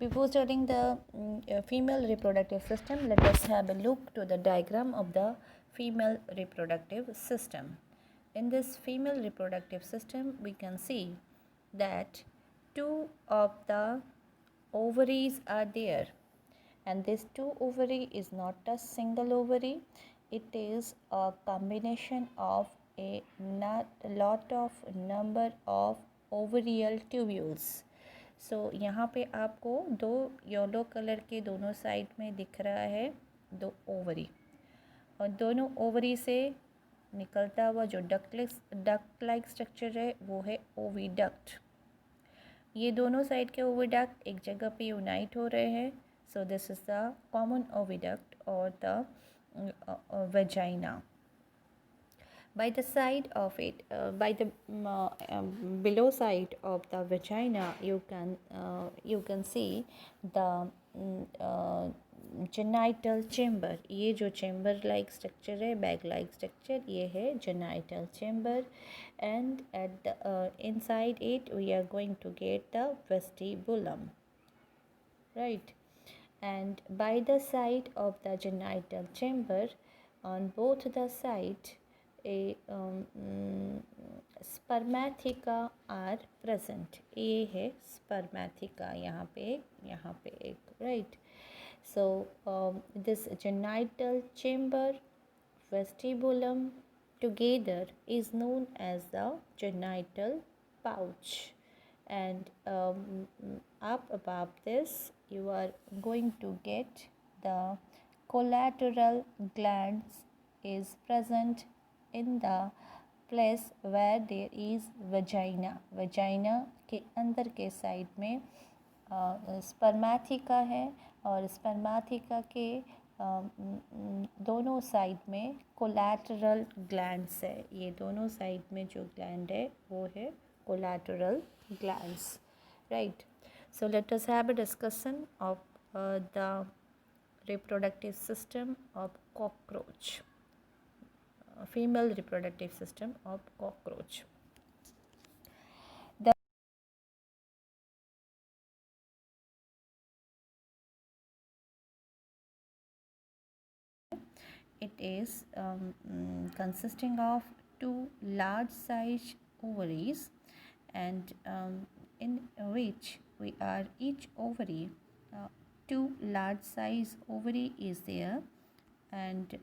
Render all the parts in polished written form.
Before studying the female reproductive system, let us have a look to the diagram of the female reproductive system. In this female reproductive system, we can see that two of the ovaries are there, and this two ovary is not a single ovary, it is a combination of a lot of number of ovarial tubules. सो यहाँ पे आपको दो yellow colour के दोनों side में दिख रहा है दो ओवरी, और दोनों ओवरी से निकलता हुआ जो डक्ट लाइक स्ट्रक्चर है वो है ओविडक्ट। ये दोनों साइड के ओविडक्ट एक जगह पे यूनाइट हो रहे हैं, so this is the common oviduct और the vagina. By the side of it, by the below side of the vagina, you can see the genital chamber. ये जो chamber like structure है, bag like structure, ये है genital chamber, and at the inside it we are going to get the vestibulum, right? And by the side of the genital chamber, on both the sides, a spermatheca are present. ये है spermatheca, यहाँ पे एक, right? So this genital chamber, vestibulum together is known as the genital pouch, and up above this you are going to get the collateral glands is present in the place where there is vagina. vagina के अंदर के side में spermatheca है, और spermatheca के दोनों side में collateral glands है। ये दोनों साइड में जो ग्लैंड है वो है collateral glands, right? So let us have a discussion of the reproductive system of cockroach, female reproductive system of cockroach. It is consisting of two large size ovaries, and in which we are each ovary, two large size ovary is there, and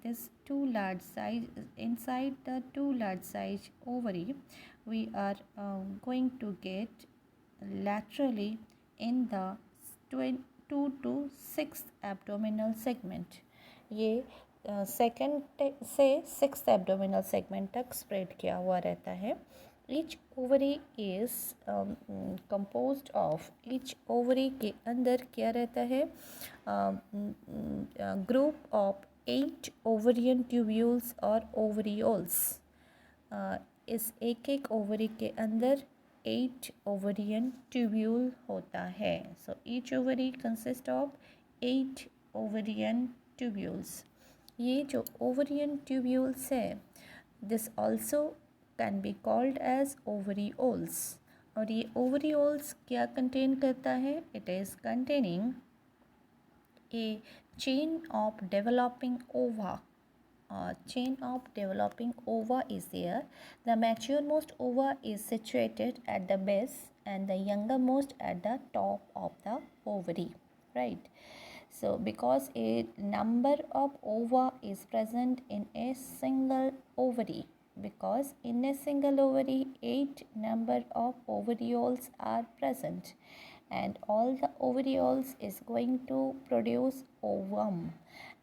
this two large size, inside the two large size ovary we are going to get laterally in the 2 to 6 abdominal segment. ये second से 6th abdominal segment तक spread किया हुआ रहता है। Each ovary is composed of, each ovary के अंदर क्या रहता है, ग्रुप ऑफ 8 ओवरियन ट्यूब्यूल्स और ओवरियोल्स। इस एक ओवरी के अंदर 8 ओवरियन ट्यूब्यूल होता है। So each ovary consist of 8 ovarian tubules. ये जो ओवरियन ट्यूब्यूल्स है, this also can be called as ovarioles. और ये ओवरियोल्स क्या कंटेन करता है? It is containing a chain of developing ova. Chain of developing ova is there. The mature-most ova is situated at the base and the younger-most at the top of the ovary, right? So because a number of ova is present in a single ovary, because in a single ovary 8 number of ovarioles are present, and all the ovarioles is going to produce ovum,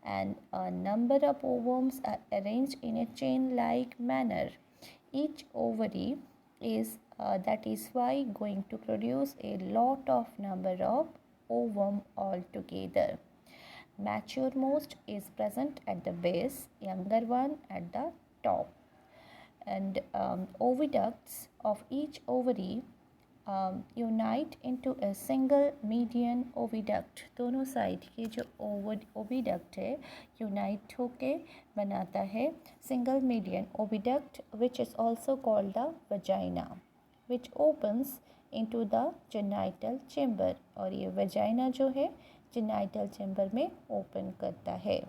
and a number of ovums are arranged in a chain like manner. Each ovary is that is why going to produce a lot of number of ovum altogether. Mature most is present at the base, younger one at the top, and oviducts of each ovary unite into a single median oviduct. दोनों side के जो oviduct है unite होके बनाता है single median oviduct, which is also called the vagina, which opens into the genital chamber, और ये vagina जो है genital chamber में open करता है.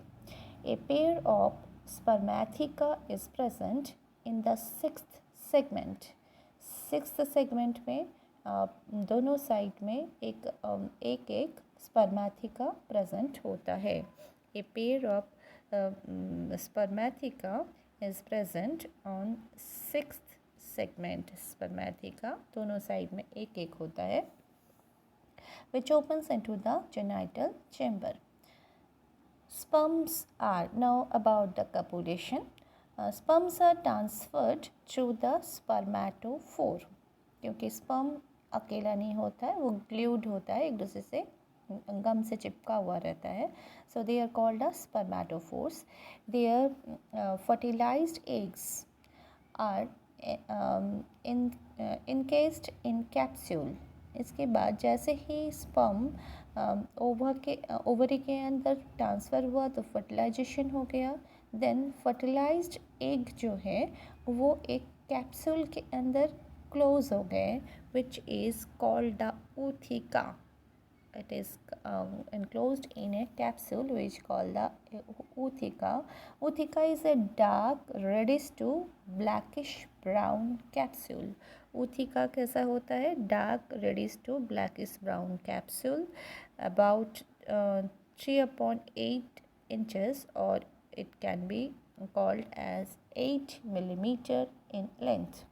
A pair of spermatheca is present in the sixth segment. Sixth segment में दोनों side में एक spermatheca present होता है. A pair of spermatheca is present on sixth segment. Spermatheca दोनों साइड में एक होता है, which opens into the genital chamber. Sperms are now about the copulation. Sperms are transferred through the spermatophore. क्योंकि sperm अकेला नहीं होता है, वो glued होता है, एक दूसरे से गम से चिपका हुआ रहता है. So they are called as spermatophores. Their fertilized eggs are encased in capsule. इसके बाद जैसे ही स्पर्म ओवरी के अंदर ट्रांसफ़र हुआ तो फर्टिलाइजेशन हो गया. देन फर्टिलाइज्ड एग जो है वो एक कैप्सूल के अंदर क्लोज हो गए, which is called the ootheca. It is enclosed in a capsule which called the ootheca. Ootheca is a dark reddish to blackish brown capsule. Ootheca कैसा होता है? Dark reddish to blackish brown capsule, about 3/8 inches, or it can be called as 8 millimeter in length.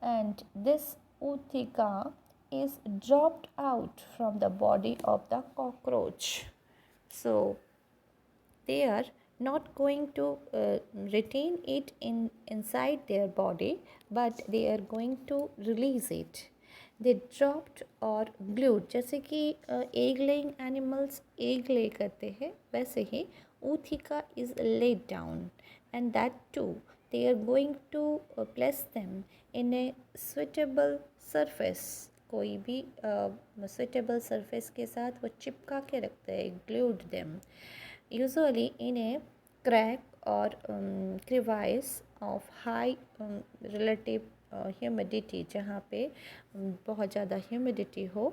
And this ootheca is dropped out from the body of the cockroach. So they are not going to retain it inside their body, but they are going to release it. They dropped or glued. जैसे कि egg laying animals egg lay करते हैं, वैसे ही ootheca is laid down, and that too they are going to place them in a suitable surface. कोई भी suitable surface के साथ वो चिपका के रखते हैं, glued them, usually in a crack or crevice of high relative humidity. जहाँ पे बहुत ज़्यादा ह्यूमिडिटी हो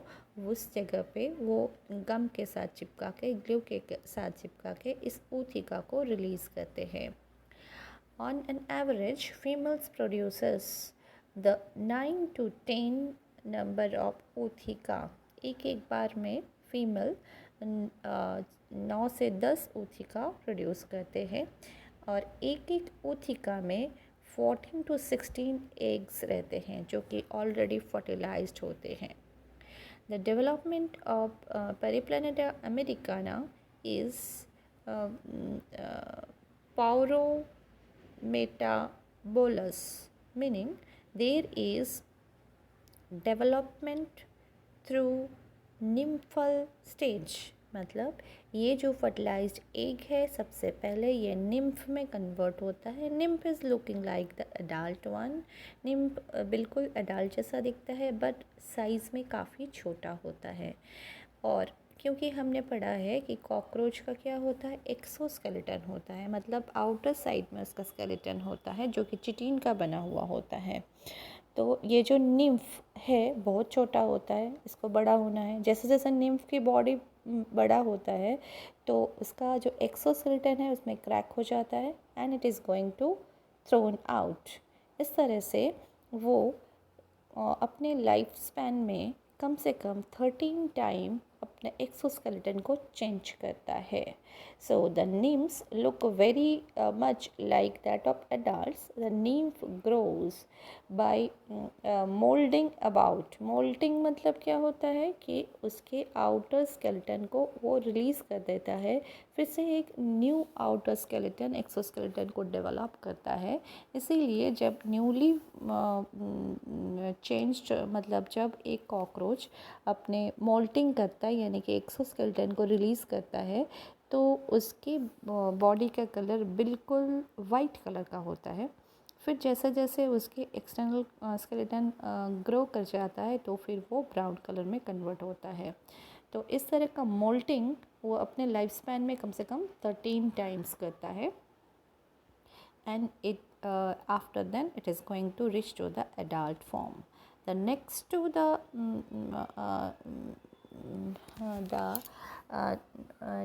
उस जगह पे वो गम के साथ चिपका के, ग्लू के साथ चिपका के इस ootheca को रिलीज़ करते हैं. On an average, females produces the 9 to 10 number of ootheca. एक बार में फीमेल 9 से 10 ootheca प्रोड्यूस करते हैं, और एक ootheca में 14 to 16 एग्स रहते हैं जो कि ऑलरेडी फर्टिलाइज्ड होते हैं. The development of Periplaneta americana is paurometabolous, meaning there is development through nymphal stage. मतलब ये जो फर्टिलाइज्ड एग है सबसे पहले ये निम्फ में कन्वर्ट होता है. Nymph is looking like the adult one. Nymph बिल्कुल अडल्ट जैसा दिखता है, बट साइज़ में काफ़ी छोटा होता है. और क्योंकि हमने पढ़ा है कि कॉकरोच का क्या होता है, एक्सोस्केलेटन होता है, मतलब आउटर साइड में उसका स्केलेटन होता है जो कि चिटिन का बना हुआ होता है. तो ये जो निम्फ है बहुत छोटा होता है, इसको बड़ा होना है. जैसे जैसे निम्फ की बॉडी बड़ा होता है तो उसका जो एक्सोस्केलेटन है उसमें क्रैक हो जाता है, and it is going to thrown out. इस तरह से वो अपने लाइफ स्पैन में कम से कम 13 टाइम अपने एक्सोस्केलेटन को चेंज करता है. So the nymphs look very much like that of adults. The nymph grows by moulding about. Moulting मतलब क्या होता है कि उसके आउटर स्केलेटन को वो रिलीज़ कर देता है, फिर से एक न्यू आउटर स्केलेटन एक्सोस्केलेटन को डेवलप करता है. इसीलिए जब न्यूली चेंज्ड, मतलब जब एक कॉकरोच अपने मोल्टिंग करता है यानी कि एक्सोस्केलेटन को रिलीज़ करता है, तो उसकी बॉडी का कलर बिल्कुल वाइट कलर का होता है. फिर जैसे जैसे उसके एक्सटर्नल स्केलेटन ग्रो कर जाता है तो फिर वो ब्राउन कलर में कन्वर्ट होता है. तो इस तरह का मोल्टिंग वो अपने लाइफ स्पैन में कम से कम 13 टाइम्स करता है, and it after then it is going to reach to the adult form. The next to the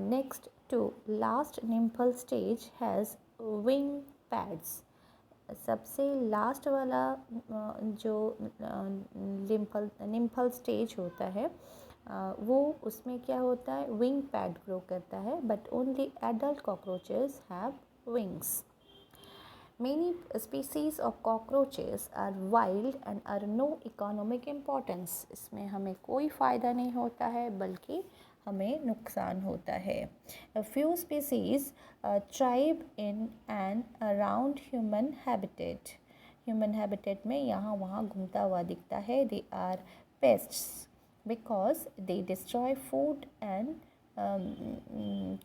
next to last nymphal stage has wing pads. सबसे लास्ट वाला जो निम्फल स्टेज होता है वो उसमें क्या होता है, विंग पैड ग्रो करता है, but only adult cockroaches have wings. Many species of cockroaches are wild and are no economic importance. इसमें हमें कोई फ़ायदा नहीं होता है बल्कि हमें नुकसान होता है. A few species thrive in and around human habitat. Human habitat में यहाँ वहाँ घूमता हुआ दिखता है. They are pests because they destroy food and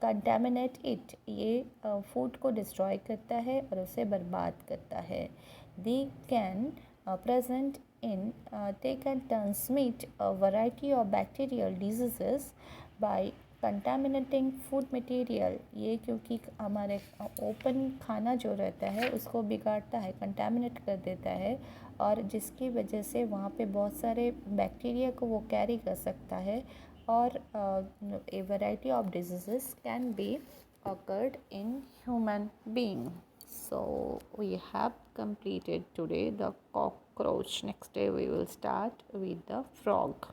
contaminate it. ये फूड को डिस्ट्रॉय करता है और उसे बर्बाद करता है. They can present in they can transmit a variety of bacterial diseases bye contaminating food material. ये क्योंकि हमारे ओपन खाना जो रहता है उसको बिगाड़ता है, कंटामिनेट कर देता है, और जिसकी वजह से वहाँ पे बहुत सारे बैक्टीरिया को वो कैरी कर सकता है, or a variety of diseases can be occurred in human being. So we have completed today the cockroach. Next day we will start with the frog.